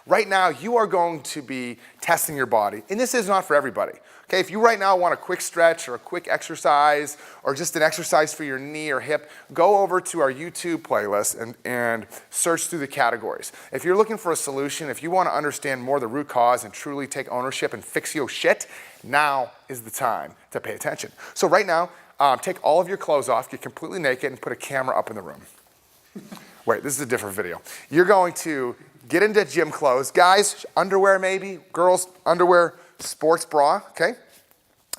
Right now, you are going to be testing your body, and this is not for everybody. Okay, if you right now want a quick stretch or a quick exercise or just an exercise for your knee or hip, go over to our YouTube playlist and search through the categories. If you're looking for a solution, if you want to understand more the root cause and truly take ownership and fix your shit, now is the time to pay attention. So right now, take all of your clothes off, get completely naked, and put a camera up in the room. Wait, this is a different video. You're going to get into gym clothes. Guys, underwear maybe, girls, underwear, sports bra, okay?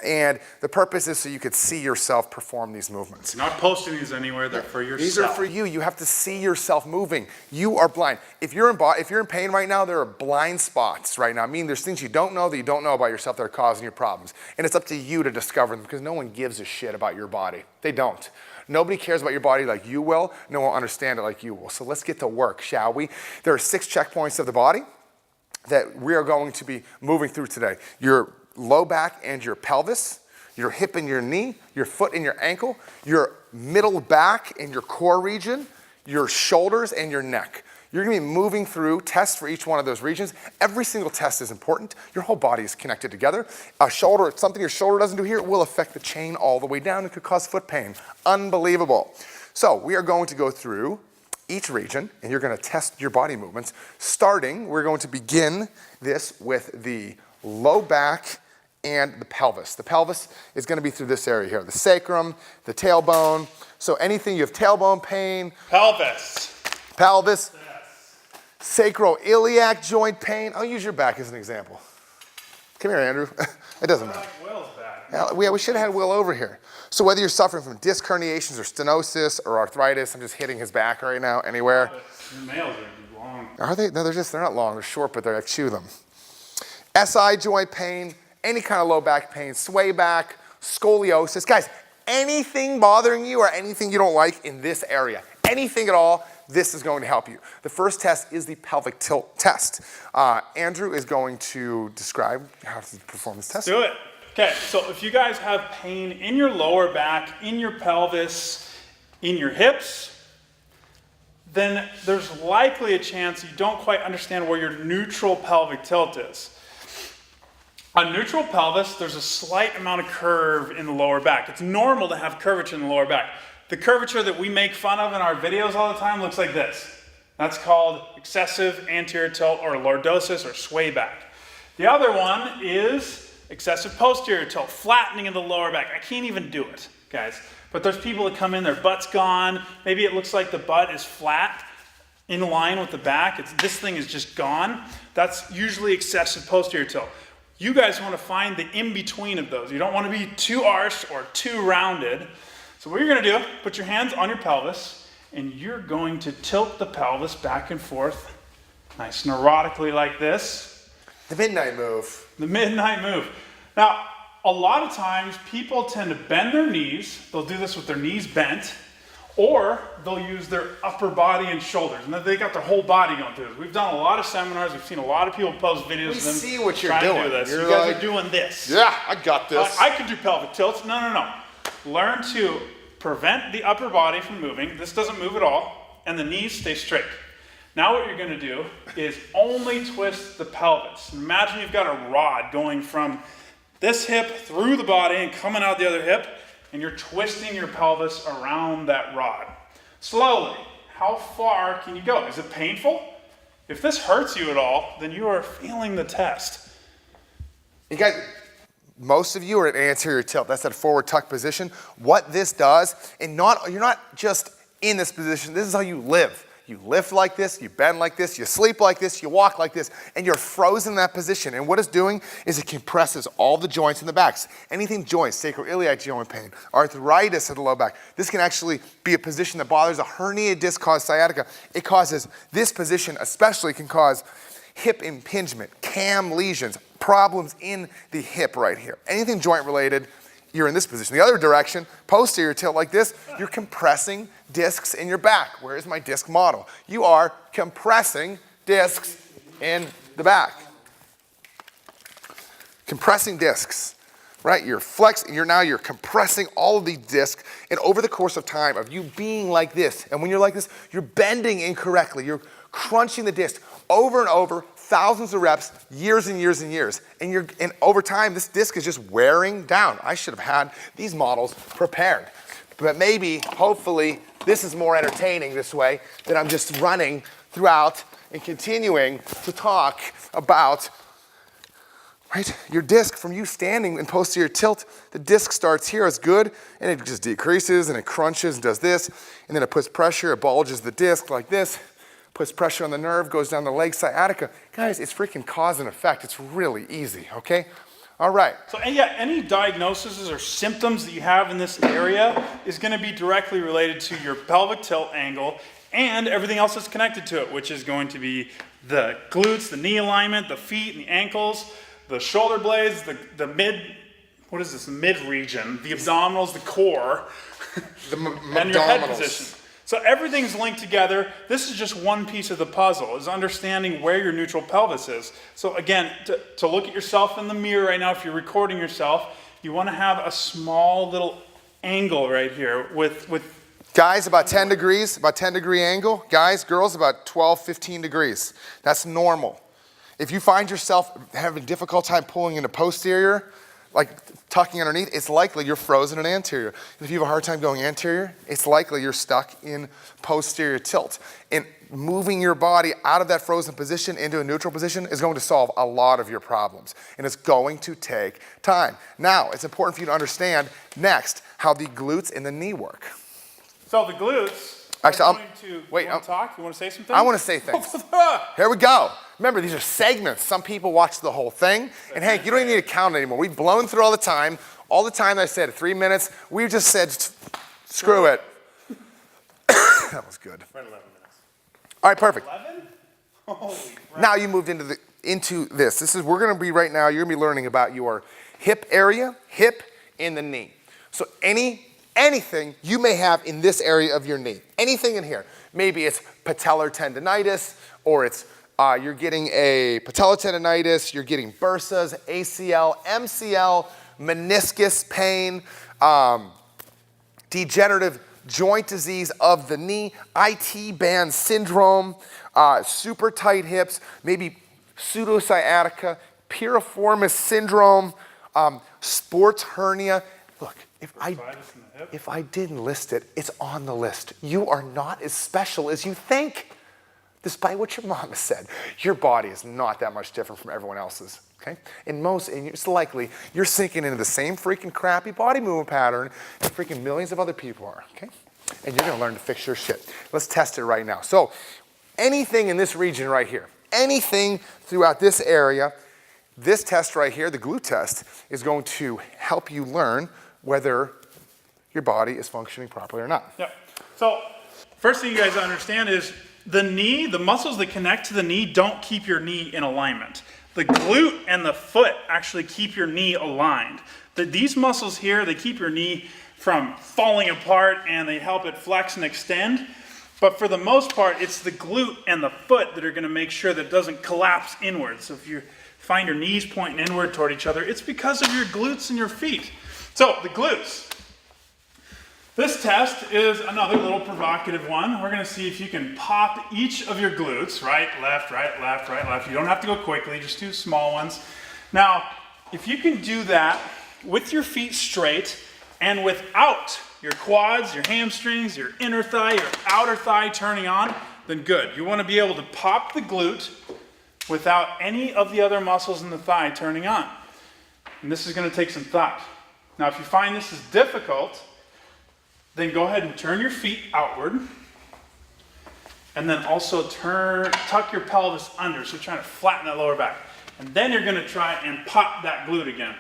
And the purpose is so you could see yourself perform these movements. Not posting these anywhere, they're for yourself. These are for you. You have to see yourself moving. You are blind. If you're in pain right now, there are blind spots right now. I mean, there's things you don't know that you don't know about yourself that are causing you problems. And it's up to you to discover them because no one gives a shit about your body. They don't. Nobody cares about your body like you will. No one will understand it like you will. So let's get to work, shall we? There are 6 checkpoints of the body that we are going to be moving through today. Your low back and your pelvis, your hip and your knee, your foot and your ankle, your middle back and your core region, your shoulders and your neck. You're gonna be moving through tests for each one of those regions. Every single test is important. Your whole body is connected together. A shoulder, something your shoulder doesn't do here, will affect the chain all the way down. It could cause foot pain. Unbelievable. So we are going to go through each region, and you're gonna test your body movements. Starting, we're going to begin this with the low back and the pelvis. The pelvis is gonna be through this area here, the sacrum, the tailbone. So anything you have tailbone pain. Pelvis. Pelvis. Yes. Sacroiliac joint pain. I'll use your back as an example. Come here, Andrew. It doesn't matter. Like Will's back. Yeah, we should have had Will over here. So whether you're suffering from disc herniations or stenosis or arthritis, I'm just hitting his back right now, anywhere. The nails are long. Are they? No, they're not long, they're short, but I chew them. SI joint pain, any kind of low back pain, sway back, scoliosis. Guys, anything bothering you or anything you don't like in this area, anything at all, this is going to help you. The first test is the pelvic tilt test. Andrew is going to describe how to perform this test. Do it. Okay, so if you guys have pain in your lower back, in your pelvis, in your hips, then there's likely a chance you don't quite understand where your neutral pelvic tilt is. On neutral pelvis, there's a slight amount of curve in the lower back. It's normal to have curvature in the lower back. The curvature that we make fun of in our videos all the time looks like this. That's called excessive anterior tilt or lordosis or sway back. The other one is excessive posterior tilt, flattening of the lower back. I can't even do it, guys. But there's people that come in, their butt's gone. Maybe it looks like the butt is flat in line with the back. This thing is just gone. That's usually excessive posterior tilt. You guys want to find the in-between of those. You don't want to be too arched or too rounded. So what you're going to do, put your hands on your pelvis, and you're going to tilt the pelvis back and forth, nice neurotically like this. The midnight move. The midnight move. Now, a lot of times people tend to bend their knees. They'll do this with their knees bent, or they'll use their upper body and shoulders. And they got their whole body going through this. We've done a lot of seminars. We've seen a lot of people post videos of them see what you're trying doing. to do this. You're you guys like, are doing this. Yeah, I got this. I can do pelvic tilts. No. Learn to prevent the upper body from moving. This doesn't move at all. And the knees stay straight. Now what you're going to do is only twist the pelvis. Imagine you've got a rod going from this hip through the body and coming out the other hip, and you're twisting your pelvis around that rod. Slowly. How far can you go? Is it painful? If this hurts you at all, then you are failing the test. You guys, most of you are at anterior tilt. That's that forward tuck position. What this does, and you're not just in this position, this is how you live. You lift like this, you bend like this, you sleep like this, you walk like this, and you're frozen in that position. And what it's doing is it compresses all the joints in the backs. Anything joints, sacroiliac joint pain, arthritis in the low back. This can actually be a position that bothers a herniated disc cause sciatica. It causes, this position especially can cause hip impingement, cam lesions, problems in the hip right here. Anything joint related, you're in this position. The other direction, posterior tilt like this, you're compressing discs in your back. Where is my disc model? You are compressing discs in the back. Compressing discs, right? You're flexing, you're compressing all of the discs, and over the course of time of you being like this, and when you're like this, you're bending incorrectly. You're crunching the disc over and over, thousands of reps, years and years and years. And over time, this disc is just wearing down. I should have had these models prepared. But maybe, hopefully, this is more entertaining this way than I'm just running throughout and continuing to talk about, right? Your disc, from you standing in posterior tilt, the disc starts here as good, and it just decreases, and it crunches and does this, and then it puts pressure, it bulges the disc like this, puts pressure on the nerve, goes down the leg sciatica. Guys, it's freaking cause and effect. It's really easy, okay? All right. So and yeah, any diagnoses or symptoms that you have in this area is going to be directly related to your pelvic tilt angle and everything else that's connected to it, which is going to be the glutes, the knee alignment, the feet and the ankles, the shoulder blades, the mid, what is this, mid region, the abdominals, the core, and your head position. So everything's linked together. This is just one piece of the puzzle, is understanding where your neutral pelvis is. So again, to look at yourself in the mirror right now, if you're recording yourself, you want to have a small little angle right here with Guys, about 10 degrees, about 10-degree angle. Guys, girls, about 12, 15 degrees. That's normal. If you find yourself having a difficult time pulling into posterior, like tucking underneath, it's likely you're frozen in anterior. If you have a hard time going anterior, it's likely you're stuck in posterior tilt. And moving your body out of that frozen position into a neutral position is going to solve a lot of your problems. And it's going to take time. Now, it's important for you to understand next how the glutes and the knee work. So the glutes Actually, are going to, wait, you want to talk? You want to say something? I want to say things. Here we go. Remember, these are segments. Some people watch the whole thing. And Hank, you don't even need to count anymore. We've blown through all the time. All the time I said 3 minutes. We just said, screw it. That was good. We're at 11 minutes. All right, perfect. 11? Holy crap. Now you moved into this. We're going to be right now, you're going to be learning about your hip area, hip, and the knee. So anything you may have in this area of your knee, anything in here. Maybe it's patellar tendonitis, or it's you're getting a patellar tendonitis, you're getting bursas, ACL, MCL, meniscus pain, degenerative joint disease of the knee, IT band syndrome, super tight hips, maybe pseudosciatica, piriformis syndrome, sports hernia. Look, if I didn't list it, it's on the list. You are not as special as you think. Despite what your mama said, your body is not that much different from everyone else's, okay? And it's likely you're sinking into the same freaking crappy body movement pattern that freaking millions of other people are, okay? And you're gonna learn to fix your shit. Let's test it right now. So anything in this region right here, anything throughout this area, this test right here, the glute test, is going to help you learn whether your body is functioning properly or not. Yep. So first thing you guys understand is the knee, the muscles that connect to the knee don't keep your knee in alignment. The glute and the foot actually keep your knee aligned. These muscles here, they keep your knee from falling apart and they help it flex and extend. But for the most part, it's the glute and the foot that are going to make sure that it doesn't collapse inward. So if you find your knees pointing inward toward each other, it's because of your glutes and your feet. So the glutes. This test is another little provocative one. We're going to see if you can pop each of your glutes, right, left, right, left, right, left. You don't have to go quickly, just do small ones. Now, if you can do that with your feet straight and without your quads, your hamstrings, your inner thigh, your outer thigh turning on, then good. You want to be able to pop the glute without any of the other muscles in the thigh turning on. And this is going to take some thought. Now, if you find this is difficult, then go ahead and turn your feet outward. And then also tuck your pelvis under. So you're trying to flatten that lower back. And then you're going to try and pop that glute again.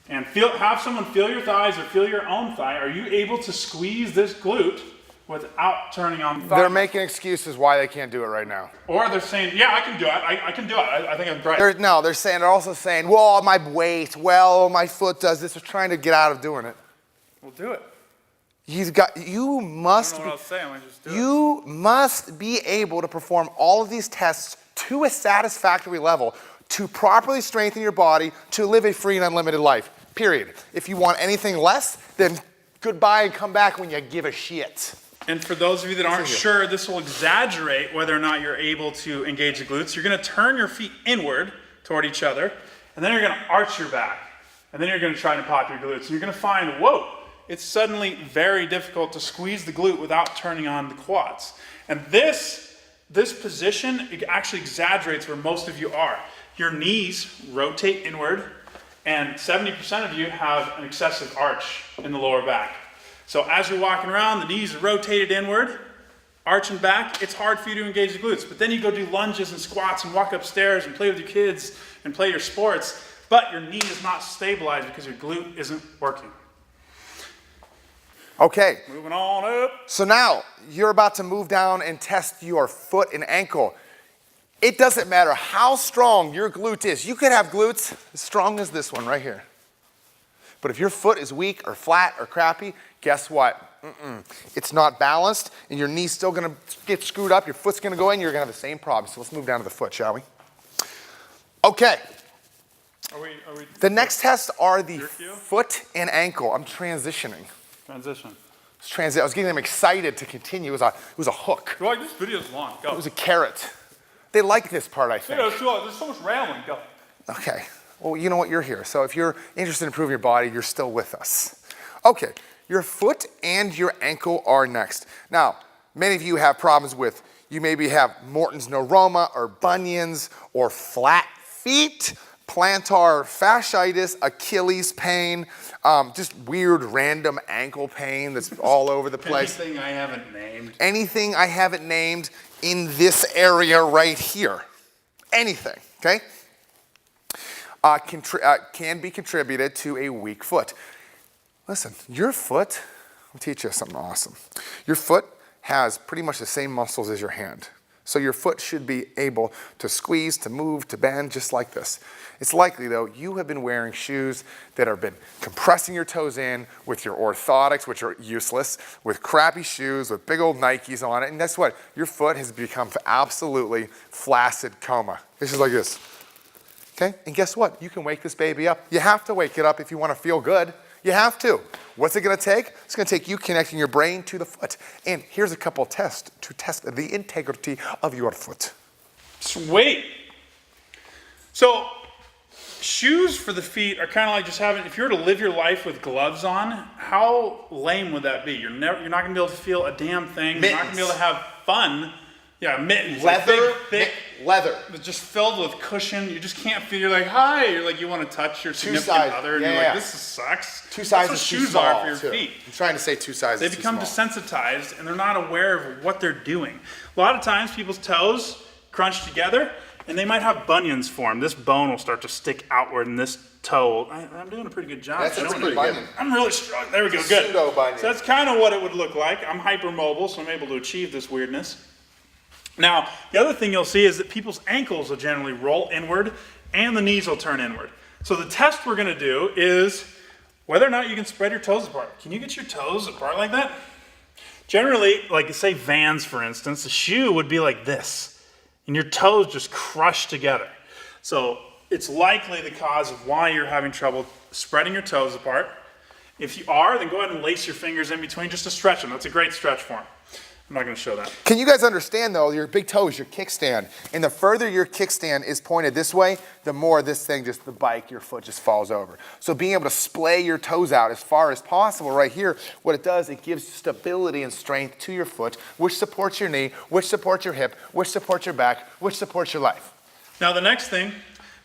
And have someone feel your thighs or feel your own thigh. Are you able to squeeze this glute without turning on the thigh? They're making excuses why they can't do it right now. Or they're saying, yeah, I can do it. I can do it. I think I'm great. They're also saying, well, my weight, my foot does this. They're trying to get out of doing it. We'll do it. You must be able to perform all of these tests to a satisfactory level to properly strengthen your body to live a free and unlimited life, period. If you want anything less, then goodbye and come back when you give a shit. And for those of you that aren't sure, this will exaggerate whether or not you're able to engage the glutes. You're going to turn your feet inward toward each other, and then you're going to arch your back. And then you're going to try to pop your glutes. And you're going to find, whoa, it's suddenly very difficult to squeeze the glute without turning on the quads. And this position, it actually exaggerates where most of you are. Your knees rotate inward, and 70% of you have an excessive arch in the lower back. So as you're walking around, the knees are rotated inward, arching back. It's hard for you to engage the glutes. But then you go do lunges and squats and walk upstairs and play with your kids and play your sports, but your knee is not stabilized because your glute isn't working. Okay. Moving on up. So now you're about to move down and test your foot and ankle. It doesn't matter how strong your glute is. You could have glutes as strong as this one right here. But if your foot is weak or flat or crappy, guess what? It's not balanced, and your knee's still gonna get screwed up. Your foot's gonna go in, you're gonna have the same problem. So let's move down to the foot, shall we? Okay. The next tests are the foot and ankle. I'm transitioning. Transition. I was getting them excited to continue. It was a hook. You're like, this video's long. Go. It was a carrot. They like this part, I think. Yeah, it's too long. There's so much rambling. Go. Okay. Well, you know what? You're here. So if you're interested in improving your body, you're still with us. Okay. Your foot and your ankle are next. Now, many of you have problems with, you maybe have Morton's neuroma or bunions or flat feet, plantar fasciitis, Achilles pain, just weird random ankle pain that's all over the place. Anything I haven't named. Anything I haven't named in this area right here. Anything, okay? Can be contributed to a weak foot. Listen, your foot, I'll teach you something awesome. Your foot has pretty much the same muscles as your hand. So your foot should be able to squeeze, to move, to bend, just like this. It's likely, though, you have been wearing shoes that have been compressing your toes in with your orthotics, which are useless, with crappy shoes, with big old Nikes on it. And guess what? Your foot has become absolutely flaccid coma. It's just like this. Okay? And guess what? You can wake this baby up. You have to wake it up if you want to feel good. You have to. What's it going to take? It's going to take you connecting your brain to the foot. And here's a couple of tests to test the integrity of your foot. Sweet. So, shoes for the feet are kind of like just having, if you were to live your life with gloves on, how lame would that be? You're not going to be able to feel a damn thing. Mittens. You're not going to be able to have fun. Yeah, mittens. Leather, like thick, leather. Just filled with cushion. You just can't feel. You're like, hi. You're like, you want to touch your significant other, and you're like, this sucks. Two sizes That's what too shoes small, are for your too. feet. I'm trying to say two sizes They too become small. desensitized, and they're not aware of what they're doing. A lot of times, people's toes crunch together, and they might have bunions form. This bone will start to stick outward, and this toe. I'm doing a pretty good job. That's a pretty bunion. I'm really strong. There we go. It's Good. pseudo bunion. So that's kind of what it would look like. I'm hypermobile, so I'm able to achieve this weirdness. Now, the other thing you'll see is that people's ankles will generally roll inward, and the knees will turn inward. So the test we're going to do is whether or not you can spread your toes apart. Can you get your toes apart like that? Generally, like say Vans, for instance, the shoe would be like this, and your toes just crush together. So it's likely the cause of why you're having trouble spreading your toes apart. If you are, then go ahead and lace your fingers in between just to stretch them. That's a great stretch form. I'm not going to show that. Can you guys understand, though, your big toe is your kickstand. And the further your kickstand is pointed this way, the more this thing, just the bike, your foot just falls over. So being able to splay your toes out as far as possible right here, what it does, it gives stability and strength to your foot, which supports your knee, which supports your hip, which supports your back, which supports your life. Now the next thing,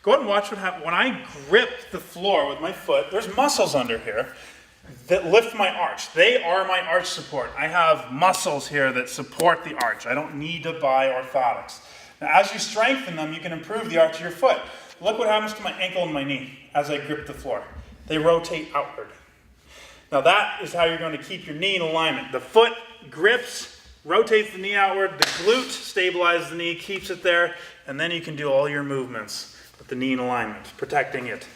go ahead and watch what happens. When I grip the floor with my foot, there's muscles under here that lift my arch. They are my arch support. I have muscles here that support the arch. I don't need to buy orthotics. Now, as you strengthen them, you can improve the arch of your foot. Look what happens to my ankle and my knee as I grip the floor. They rotate outward. Now that is how you're going to keep your knee in alignment. The foot grips, rotates the knee outward, the glute stabilizes the knee, keeps it there, and then you can do all your movements with the knee in alignment, protecting it.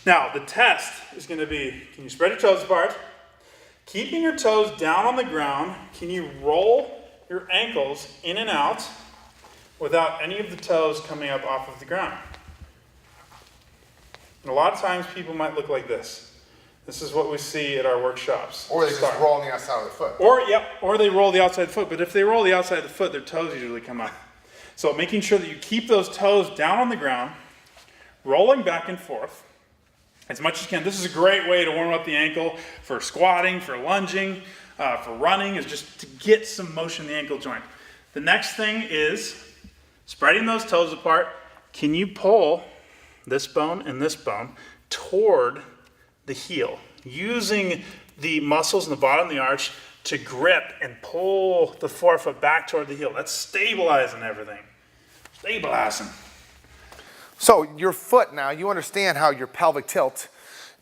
Now, the test is going to be, can you spread your toes apart? Keeping your toes down on the ground, can you roll your ankles in and out without any of the toes coming up off of the ground? And a lot of times people might look like this. This is what we see at our workshops. Or they just roll on the outside of the foot. Or they roll the outside of the foot. But if they roll the outside of the foot, their toes usually come up. So making sure that you keep those toes down on the ground, rolling back and forth as much as you can. This is a great way to warm up the ankle for squatting, for lunging, for running, is just to get some motion in the ankle joint. The next thing is spreading those toes apart. Can you pull this bone and this bone toward the heel, using the muscles in the bottom of the arch to grip and pull the forefoot back toward the heel? That's stabilizing everything. Stabilizing. So your foot now, you understand how your pelvic tilt.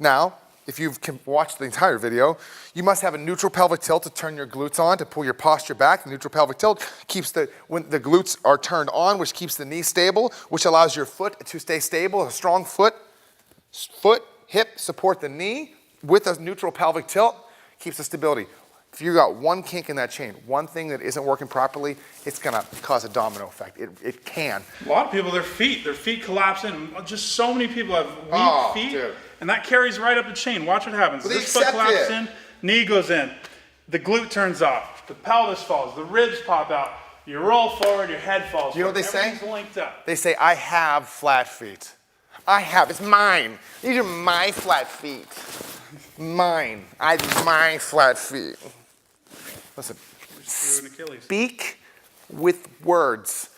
Now, if you've watched the entire video, you must have a neutral pelvic tilt to turn your glutes on, to pull your posture back. The neutral pelvic tilt keeps when the glutes are turned on, which keeps the knee stable, which allows your foot to stay stable. A strong foot, hip, support the knee with a neutral pelvic tilt, keeps the stability. If you got one kink in that chain, one thing that isn't working properly, it's gonna cause a domino effect. It can. A lot of people, their feet collapse in. Just so many people have weak feet, dude. And that carries right up the chain. Watch what happens. Well, this foot collapses in, knee goes in, the glute turns off, the pelvis falls, the ribs pop out, you roll forward, your head falls. You know what they say? Everything's linked up. They say, I have flat feet. It's mine. These are my flat feet. Mine. My flat feet. Listen, speak with words.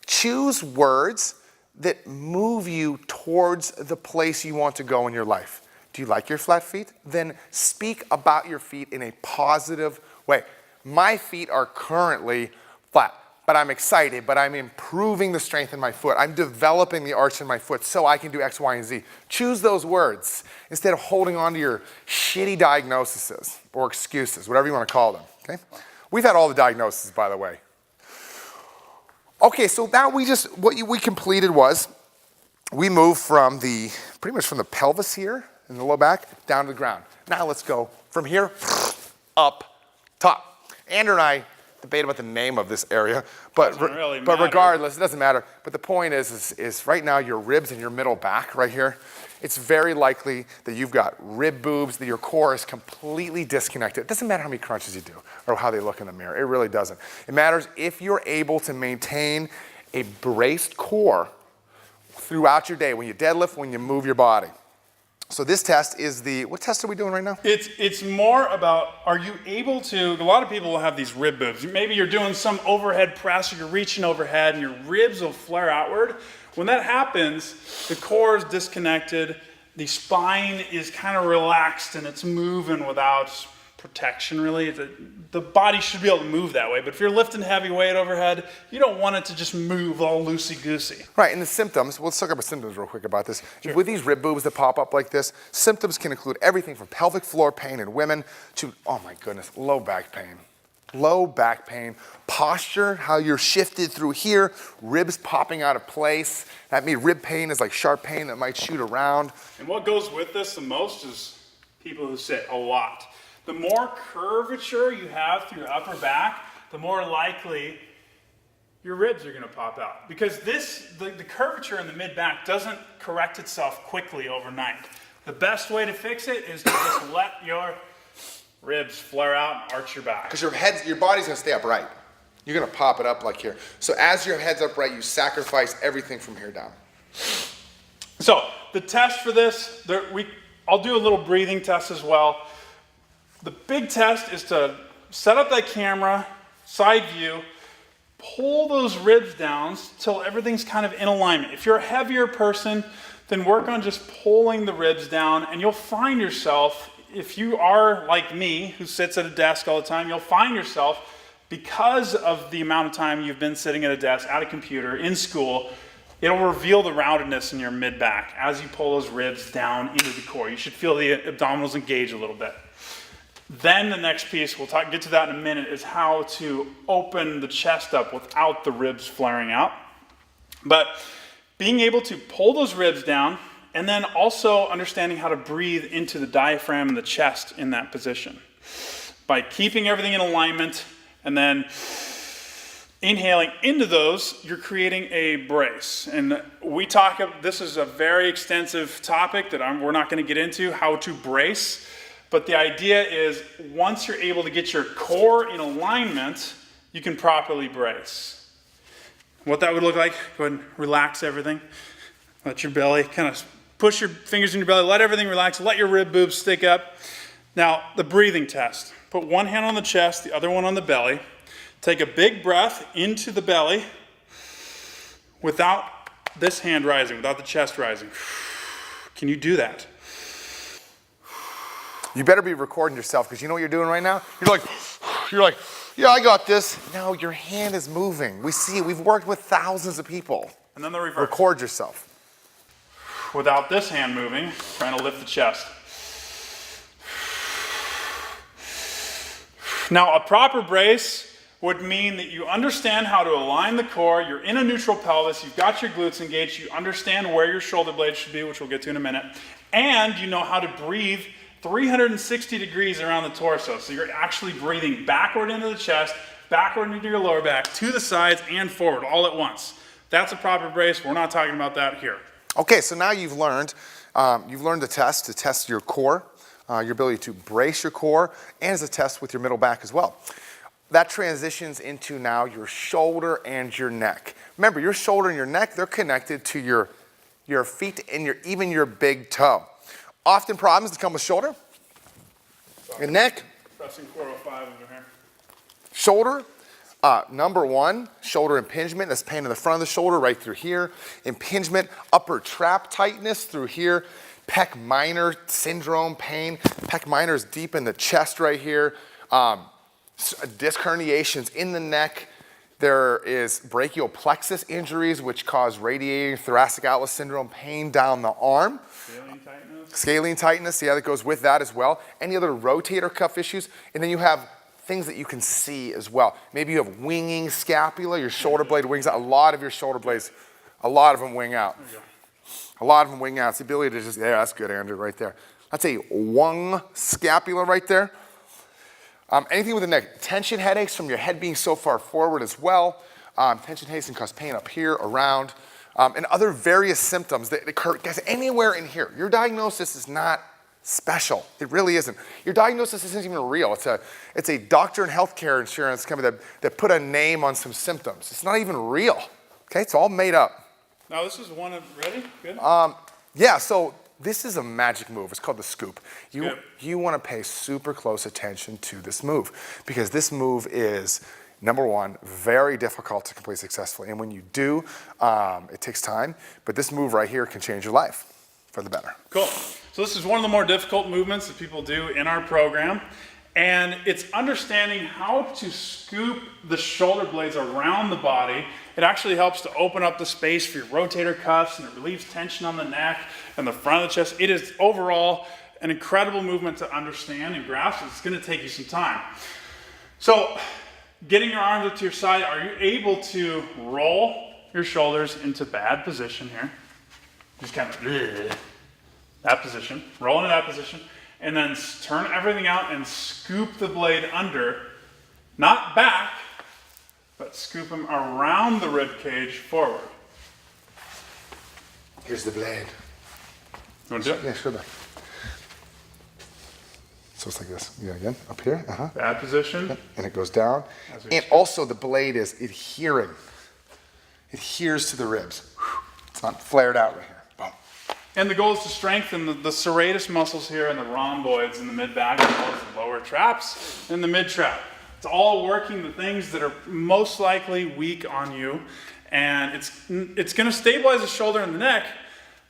Choose words that move you towards the place you want to go in your life. Do you like your flat feet? Then speak about your feet in a positive way. My feet are currently flat, but I'm excited, but I'm improving the strength in my foot. I'm developing the arch in my foot so I can do X, Y, and Z. Choose those words instead of holding on to your shitty diagnoses or excuses, whatever you want to call them, okay? We've had all the diagnoses, by the way. Okay, so now what we completed was, we moved pretty much from the pelvis here in the low back down to the ground. Now let's go from here up top. Andrew and I debate about the name of this area, but regardless, it doesn't matter. But the point is right now your ribs and your middle back right here, it's very likely that you've got rib boobs, that your core is completely disconnected. It doesn't matter how many crunches you do or how they look in the mirror. It really doesn't. It matters if you're able to maintain a braced core throughout your day, when you deadlift, when you move your body. So this test is what test are we doing right now? It's more about, are you able to, a lot of people will have these rib boobs. Maybe you're doing some overhead press or you're reaching overhead and your ribs will flare outward. When that happens, the core is disconnected, the spine is kind of relaxed and it's moving without protection really. The body should be able to move that way, but if you're lifting heavy weight overhead, you don't want it to just move all loosey-goosey. Right, and the symptoms, let's talk about symptoms real quick about this. Sure. With these rib boobs that pop up like this, symptoms can include everything from pelvic floor pain in women to, oh my goodness, low back pain. Low back pain, posture, how you're shifted through here, ribs popping out of place. That means rib pain is like sharp pain that might shoot around. And what goes with this the most is people who sit a lot. The more curvature you have through your upper back, the more likely your ribs are going to pop out. Because the curvature in the mid-back doesn't correct itself quickly overnight. The best way to fix it is to just let your ribs flare out and arch your back. Because your body's going to stay upright. You're going to pop it up like here. So as your head's upright, you sacrifice everything from here down. So the test for this, I'll do a little breathing test as well. The big test is to set up that camera, side view, pull those ribs down till everything's kind of in alignment. If you're a heavier person, then work on just pulling the ribs down, and you'll find yourself, if you are like me, who sits at a desk all the time, you'll find yourself, because of the amount of time you've been sitting at a desk, at a computer, in school, it'll reveal the roundedness in your mid-back as you pull those ribs down into the core. You should feel the abdominals engage a little bit. Then the next piece, we'll get to that in a minute, is how to open the chest up without the ribs flaring out. But being able to pull those ribs down, and then also understanding how to breathe into the diaphragm and the chest in that position. By keeping everything in alignment, and then Inhaling into those, you're creating a brace. And this is a very extensive topic that we're not going to get into, how to brace. But the idea is once you're able to get your core in alignment, you can properly brace. What that would look like, go ahead and relax everything. Let your belly, kind of push your fingers in your belly, let everything relax, let your rib boobs stick up. Now, the breathing test. Put one hand on the chest, the other one on the belly. Take a big breath into the belly without this hand rising, without the chest rising. Can you do that? You better be recording yourself because you know what you're doing right now? You're like, yeah, I got this. No, your hand is moving. We see it. We've worked with thousands of people. And then the reverse. Record yourself. Without this hand moving, trying to lift the chest. Now, a proper brace would mean that you understand how to align the core, you're in a neutral pelvis, you've got your glutes engaged, you understand where your shoulder blades should be, which we'll get to in a minute, and you know how to breathe 360 degrees around the torso. So you're actually breathing backward into the chest, backward into your lower back, to the sides and forward all at once. That's a proper brace. We're not talking about that here. Okay, so now you've learned the test to test your core, your ability to brace your core, and as a test with your middle back as well. That transitions into now your shoulder and your neck. Remember, your shoulder and your neck, they're connected to your feet and even your big toe. Often problems that come with shoulder and neck. Pressing 405 over here. Shoulder, number one, shoulder impingement. That's pain in the front of the shoulder right through here. Impingement, upper trap tightness through here. Pec minor syndrome pain. Pec minor is deep in the chest right here. Disc herniations in the neck. There is brachial plexus injuries, which cause radiating thoracic outlet syndrome pain down the arm. Scalene tightness. Scalene tightness, yeah, that goes with that as well. Any other rotator cuff issues. And then you have things that you can see as well. Maybe you have winging scapula, your shoulder blade wings out. A lot of your shoulder blades, a lot of them wing out. A lot of them wing out. It's the ability to just, yeah, that's good, Andrew, right there. That's a wung scapula right there. Anything with the neck, tension headaches from your head being so far forward as well. Tension headaches can cause pain up here, around, and other various symptoms that occur anywhere in here. Your diagnosis is not special. It really isn't. Your diagnosis isn't even real. It's a doctor and healthcare insurance company that put a name on some symptoms. It's not even real. Okay, it's all made up. Now this is one of, ready? Good? Yeah, so this is a magic move. It's called the scoop. You want to pay super close attention to this move because this move is, number one, very difficult to complete successfully. And when you do, it takes time. But this move right here can change your life for the better. Cool. So this is one of the more difficult movements that people do in our program. And it's understanding how to scoop the shoulder blades around the body. It actually helps to open up the space for your rotator cuffs and it relieves tension on the neck and the front of the chest. It is overall an incredible movement to understand and grasp. It's going to take you some time. So getting your arms up to your side, are you able to roll your shoulders into bad position here? Just kind of that position, roll into that position. And then turn everything out and scoop the blade under, not back, but scoop them around the rib cage forward. Here's the blade. You want to do it? Yeah, sure. So it's like this. Yeah, again, up here. Bad position. And it goes down. And also the blade is adhering. It adheres to the ribs. It's not flared out right here. Boom. And the goal is to strengthen the serratus muscles here and the rhomboids in the mid-back, as well as the lower traps and the mid-trap. It's all working the things that are most likely weak on you. And it's going to stabilize the shoulder and the neck.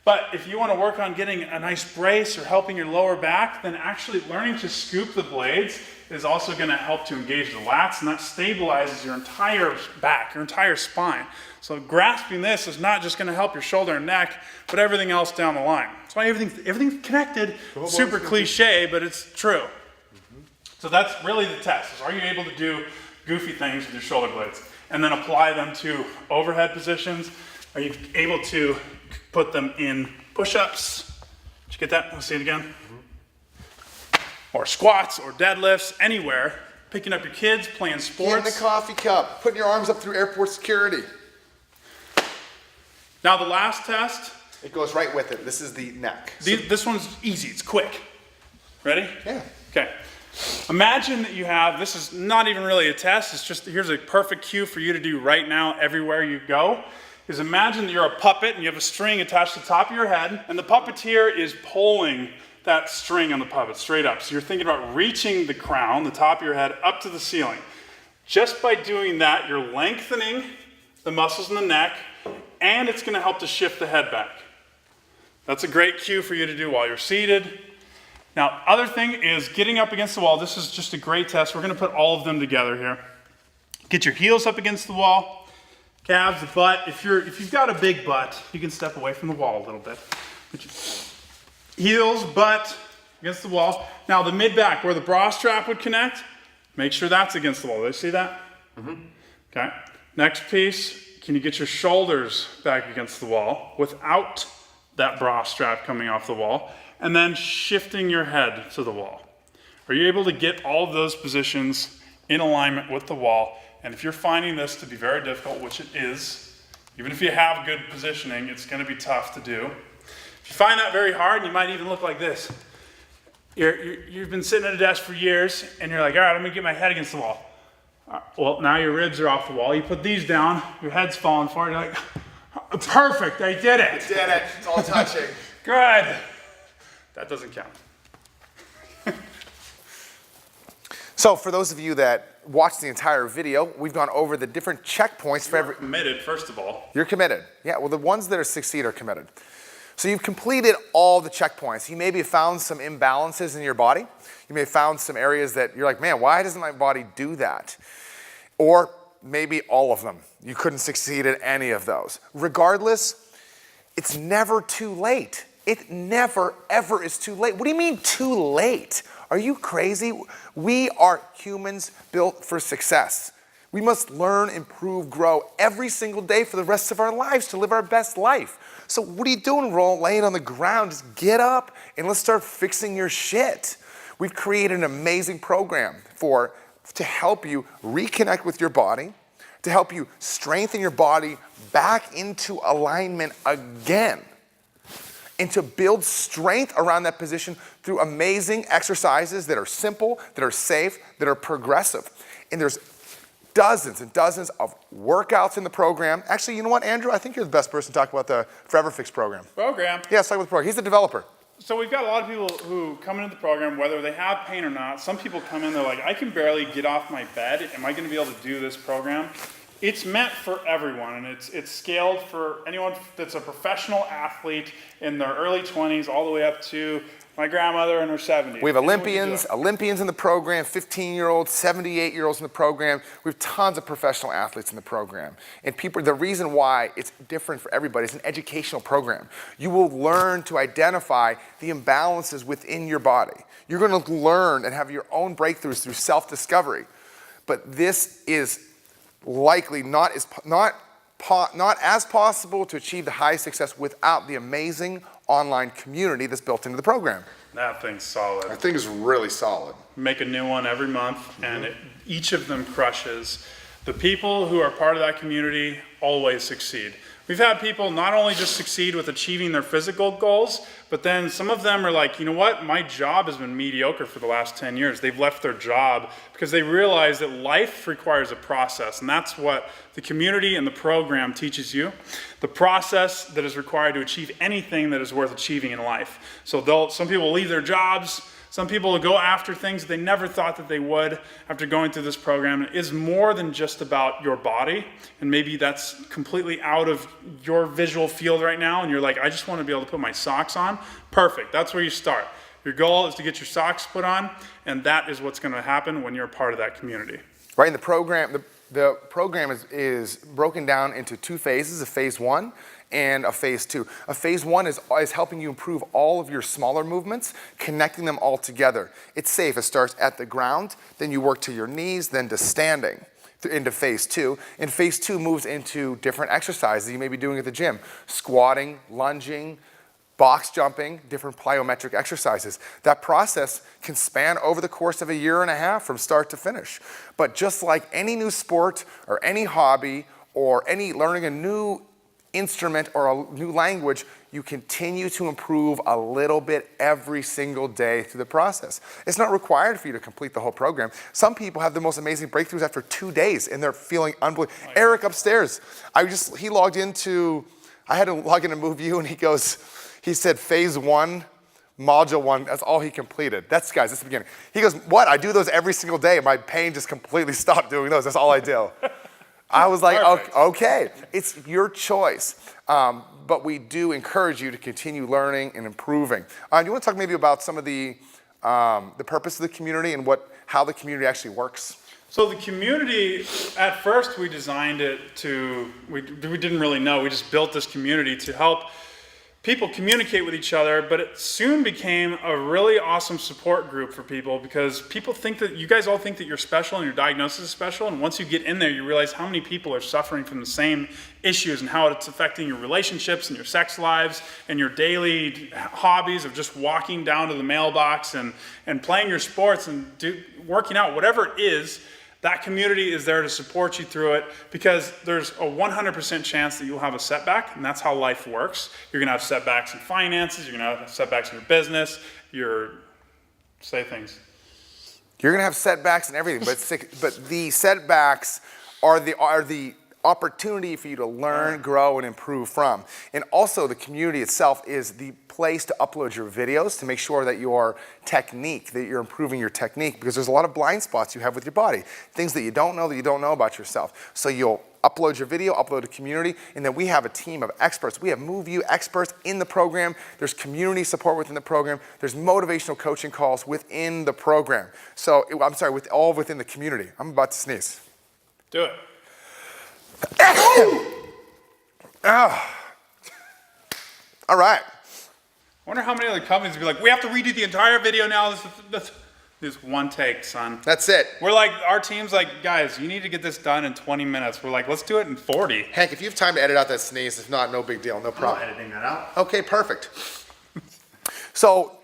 But if you want to work on getting a nice brace or helping your lower back, then actually learning to scoop the blades is also going to help to engage the lats, and that stabilizes your entire back, your entire spine. So grasping this is not just going to help your shoulder and neck, but everything else down the line. That's why everything's connected. Super cliche, but it's true. So that's really the test, is are you able to do goofy things with your shoulder blades and then apply them to overhead positions? Are you able to put them in push-ups? Did you get that? Let's see it again. Or squats or deadlifts, anywhere. picking up your kids, playing Getting sports. the coffee cup, putting your arms up through airport security. Now the last test. It goes right with it. This is the neck. This one's easy, it's quick. Ready? Yeah. Okay. Imagine that you have, this is not even really a test, it's just, here's a perfect cue for you to do right now everywhere you go, is imagine that you're a puppet and you have a string attached to the top of your head, and the puppeteer is pulling that string on the puppet straight up. So you're thinking about reaching the crown, the top of your head, up to the ceiling. Just by doing that, you're lengthening the muscles in the neck, and it's gonna help to shift the head back. That's a great cue for you to do while you're seated. Now, other thing is getting up against the wall. This is just a great test. We're gonna put all of them together here. Get your heels up against the wall, calves, the butt. If you've got a big butt, you can step away from the wall a little bit. Heels, butt against the wall. Now the mid-back, where the bra strap would connect, make sure that's against the wall. Do you see that? Okay. Next piece, can you get your shoulders back against the wall without that bra strap coming off the wall? And then shifting your head to the wall. Are you able to get all of those positions in alignment with the wall? And if you're finding this to be very difficult, which it is, even if you have good positioning, it's gonna be tough to do. If you find that very hard, you might even look like this. You've been sitting at a desk for years, and you're like, all right, I'm gonna get my head against the wall. Well, now your ribs are off the wall. You put these down, your head's falling forward, you're like, perfect, I did it. Did it, it's all touching. Good. That doesn't count. So for those of you that watched the entire video, we've gone over the different checkpoints for every... Committed, first of all. You're committed. Yeah, well, the ones that succeed are committed. So you've completed all the checkpoints. You maybe have found some imbalances in your body. You may have found some areas that you're like, man, why doesn't my body do that? Or maybe all of them. You couldn't succeed at any of those. Regardless, it's never too late. It never, ever is too late. What do you mean too late? Are you crazy? We are humans built for success. We must learn, improve, grow every single day for the rest of our lives to live our best life. So what are you doing, laying on the ground? Just get up and let's start fixing your shit. We've created an amazing program to help you reconnect with your body, to help you strengthen your body back into alignment again, and to build strength around that position through amazing exercises that are simple, that are safe, that are progressive. And there's dozens and dozens of workouts in the program. Actually, you know what, Andrew? I think you're the best person to talk about the Forever Fix program. Program? Yeah, let's talk about the program. He's the developer. So we've got a lot of people who come into the program, whether they have pain or not. Some people come in, they're like, I can barely get off my bed. Am I gonna be able to do this program? It's meant for everyone, and it's scaled for anyone that's a professional athlete in their early 20s all the way up to my grandmother in her 70s. We have Olympians in the program, 15-year-olds, 78-year-olds in the program. We have tons of professional athletes in the program. And the reason why it's different for everybody, it's an educational program. You will learn to identify the imbalances within your body. You're gonna learn and have your own breakthroughs through self-discovery. But this is likely not as possible to achieve the highest success without the amazing online community that's built into the program. That thing's solid. I think it's really solid. Make a new one every month, and each of them crushes. The people who are part of that community always succeed. We've had people not only just succeed with achieving their physical goals, but then some of them are like, you know what, my job has been mediocre for the last 10 years. They've left their job because they realize that life requires a process, and that's what the community and the program teaches you. The process that is required to achieve anything that is worth achieving in life. So some people will leave their jobs. Some people will go after things that they never thought that they would after going through this program. It is more than just about your body, and maybe that's completely out of your visual field right now, and you're like, I just want to be able to put my socks on. Perfect, that's where you start. Your goal is to get your socks put on, and that is what's going to happen when you're a part of that community. Right, and the program is broken down into two phases, a phase 1 and a phase 2. A phase 1 is helping you improve all of your smaller movements, connecting them all together. It's safe. It starts at the ground, then you work to your knees, then to standing into phase 2. And phase 2 moves into different exercises you may be doing at the gym. Squatting, lunging, box jumping, different plyometric exercises. That process can span over the course of a year and a half from start to finish. But just like any new sport or any hobby or any learning a new instrument or a new language, you continue to improve a little bit every single day through the process. It's not required for you to complete the whole program. Some people have the most amazing breakthroughs after 2 days and they're feeling unbelievable. Eric upstairs, he logged into, I had to log into MoveU and he said phase 1, module 1, that's all he completed. That's the beginning. He goes, what? I do those every single day. My pain just completely stopped doing those. That's all I do. I was like, okay, it's your choice. But we do encourage you to continue learning and improving. Do you want to talk maybe about some of the purpose of the community and how the community actually works? So the community, at first we designed it we didn't really know, we just built this community to help people communicate with each other, but it soon became a really awesome support group for people because people think that, you guys all think that you're special and your diagnosis is special, and once you get in there, you realize how many people are suffering from the same issues and how it's affecting your relationships and your sex lives and your daily hobbies of just walking down to the mailbox and playing your sports and working out, whatever it is. That community is there to support you through it because there's a 100% chance that you'll have a setback, and that's how life works. You're gonna have setbacks in finances, you're gonna have setbacks in your business, say things. You're gonna have setbacks and everything, but the setbacks are the opportunity for you to learn, grow, and improve from. And also the community itself is the place to upload your videos to make sure that that you're improving your technique, because there's a lot of blind spots you have with your body, things that you don't know about yourself. So you'll upload your video, upload to community, and then we have a team of experts. We have MoveU experts in the program. There's community support within the program. There's motivational coaching calls within the program. All within the community. I'm about to sneeze. Do it. All right. I wonder how many other companies would be like, we have to redo the entire video now. This one take, son. That's it. We're like, our team's like, guys, you need to get this done in 20 minutes. We're like, let's do it in 40. Hank, if you have time to edit out that sneeze, if not, no big deal, no problem. I'm not editing that out. Okay, perfect. So,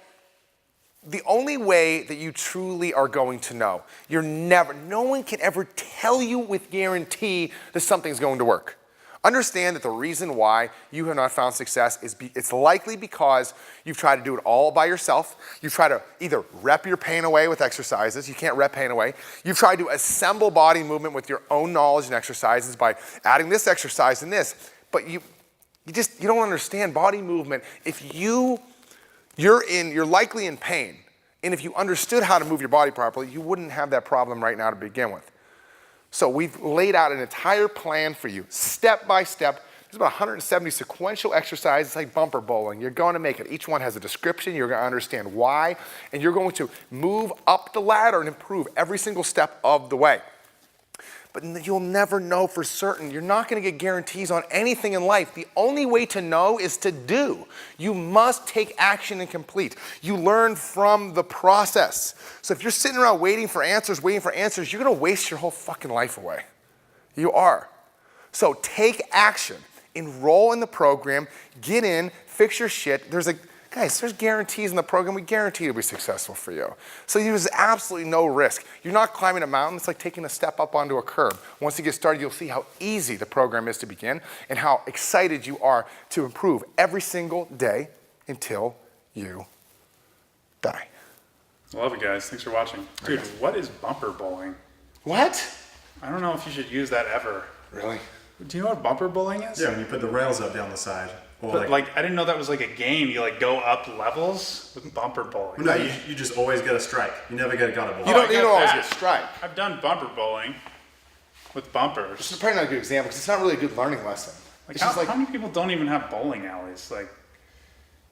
the only way that you truly are going to know, no one can ever tell you with guarantee that something's going to work. Understand that the reason why you have not found success it's likely because you've tried to do it all by yourself. You've tried to either rep your pain away with exercises. You can't rep pain away. You've tried to assemble body movement with your own knowledge and exercises by adding this exercise and this. But you don't understand body movement. If you're likely in pain, and if you understood how to move your body properly, you wouldn't have that problem right now to begin with. So we've laid out an entire plan for you, step by step. There's about 170 sequential exercises like bumper bowling. You're going to make it. Each one has a description. You're going to understand why, and you're going to move up the ladder and improve every single step of the way. But you'll never know for certain. You're not going to get guarantees on anything in life. The only way to know is to do. You must take action and complete. You learn from the process. So if you're sitting around waiting for answers, you're going to waste your whole fucking life away. You are. So take action. Enroll in the program. Get in. Fix your shit. Guys, there's guarantees in the program. We guarantee it'll be successful for you. So there's absolutely no risk. You're not climbing a mountain. It's like taking a step up onto a curb. Once you get started, you'll see how easy the program is to begin and how excited you are to improve every single day until you die. Love it, guys. Thanks for watching. Dude, what is bumper bowling? What? I don't know if you should use that ever. Really? Do you know what bumper bowling is? Yeah, when you put the rails up down the side. But I didn't know that was like a game. You go up levels with bumper bowling. No, you just always get a strike. You never got a bowl. You don't always get a strike. I've done bumper bowling with bumpers. It's probably not a good example because it's not really a good learning lesson. How many people don't even have bowling alleys?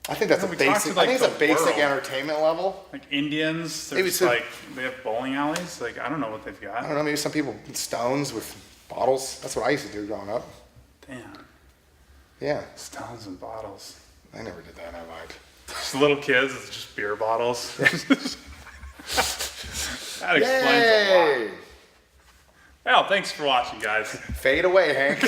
I think that's a basic. I think it's a basic entertainment level. Like Indians, they have bowling alleys. I don't know what they've got. I don't know. Maybe some people stones with bottles. That's what I used to do growing up. Damn. Yeah. Stones and bottles. I never did that. I lied. Just little kids, it's just beer bottles. That explains a lot. Well, thanks for watching, guys. Fade away, Hank.